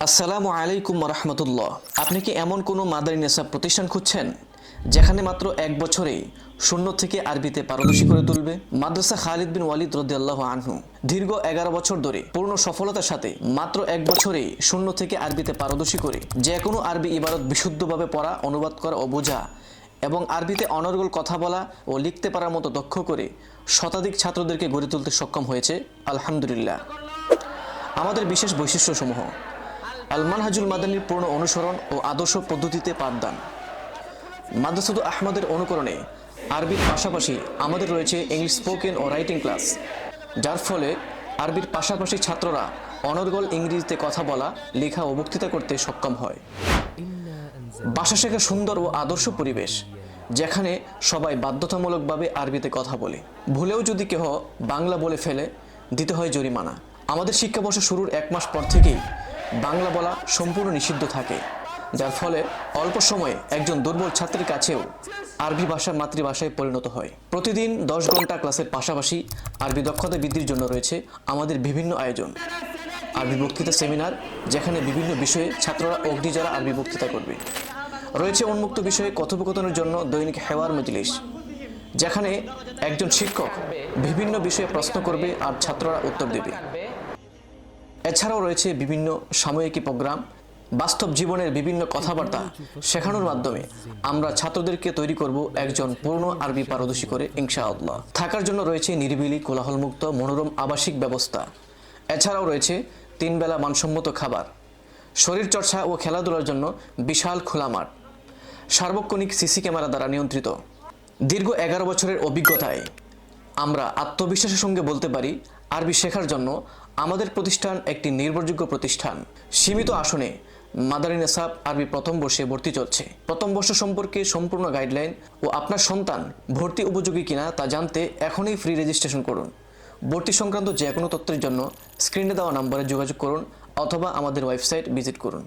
আসসালামু আলাইকুম রহমতুল্লাহ। আপনি কি এমন কোনো মাদানী নেশাব প্রতিষ্ঠান খুঁজছেন যেখানে মাত্র এক বছরেই শূন্য থেকে আরবিতে পারদর্শী করে তুলবে? মাদ্রাসা খালিদ বিন ওয়ালিদ রাদিয়াল্লাহু আনহু দীর্ঘ 11 বছর ধরে পূর্ণ সফলতার সাথে মাত্র এক বছরেই শূন্য থেকে আরবিতে পারদর্শী করে যে কোনো আরবি ইবারত বিশুদ্ধভাবে পড়া, অনুবাদ করা ও বোঝা এবং আরবিতে অনর্গল কথা বলা ও লিখতে পারার মতো দক্ষ করে শতাধিক ছাত্রদেরকে গড়ে তুলতে সক্ষম হয়েছে। আলহামদুলিল্লাহ। আমাদের বিশেষ বৈশিষ্ট্যসমূহ: আল মানহাজুল মাদানীর পূর্ণ অনুসরণ ও আদর্শ পদ্ধতিতে পাঠদান। মাদ্রাসাতুল আহমদের অনুকরণে আরবির পাশাপাশি আমাদের রয়েছে ইংলিশ স্পোকেন ও রাইটিং ক্লাস, যার ফলে আরবির পাশাপাশি ছাত্ররা অনর্গল ইংরেজিতে কথা বলা, লেখা ও বক্তৃতা করতে সক্ষম হয়। ভাষা শেখার সুন্দর ও আদর্শ পরিবেশ, যেখানে সবাই বাধ্যতামূলকভাবে আরবিতে কথা বলে। ভুলেও যদি কেহ বাংলা বলে ফেলে, দিতে হয় জরিমানা। আমাদের শিক্ষাবর্ষ শুরুর 1 মাস পর থেকেই বাংলা বলা সম্পূর্ণ নিষিদ্ধ থাকে, যার ফলে অল্প সময়ে একজন দুর্বল ছাত্রের কাছেও আরবি ভাষা মাতৃভাষায় পরিণত হয়। প্রতিদিন 10 ঘন্টা ক্লাসের পাশাপাশি আরবি দক্ষতা বৃদ্ধির জন্য রয়েছে আমাদের বিভিন্ন আয়োজন। আরবি বক্তৃতা সেমিনার, যেখানে বিভিন্ন বিষয়ে ছাত্ররা অগ্নি যারা আরবি বক্তৃতা করবে। রয়েছে উন্মুক্ত বিষয়ে কথোপকথনের জন্য দৈনিক হেওয়ার মজলিস, যেখানে একজন শিক্ষক বিভিন্ন বিষয়ে প্রশ্ন করবে আর ছাত্ররা উত্তর দেবে। এছাড়াও রয়েছে বিভিন্ন সাময়িকী প্রোগ্রাম। বাস্তব জীবনের বিভিন্ন কথাবার্তা শেখানোর মাধ্যমে আমরা ছাত্রদেরকে তৈরি করব একজন পূর্ণ আরবি পারদর্শী করে, ইনশাআল্লাহ। থাকার জন্য রয়েছে নিরিবিলি, কোলাহলমুক্ত মনোরম আবাসিক ব্যবস্থা। এছাড়াও রয়েছে 3 বেলা মানসম্মত খাবার, শরীরচর্চা ও খেলাধুলার জন্য বিশাল খোলা মাঠ, সার্বক্ষণিক সিসি ক্যামেরা দ্বারা নিয়ন্ত্রিত। দীর্ঘ 11 বছরের অভিজ্ঞতায় আমরা আত্মবিশ্বাসের সঙ্গে বলতে পারি, আরবি শেখার জন্য আমাদের প্রতিষ্ঠান একটি নির্ভরযোগ্য প্রতিষ্ঠান। সীমিত আসনে মাদানী নেশাব আরবি প্রথম বর্ষে ভর্তি চলছে। প্রথম বর্ষ সম্পর্কে সম্পূর্ণ গাইডলাইন ও আপনার সন্তান ভর্তি উপযোগী কিনা তা জানতে এখনই ফ্রি রেজিস্ট্রেশন করুন। ভর্তি সংক্রান্ত যে কোনো তথ্যের জন্য স্ক্রিনে দেওয়া নম্বরে যোগাযোগ করুন অথবা আমাদের ওয়েবসাইট ভিজিট করুন।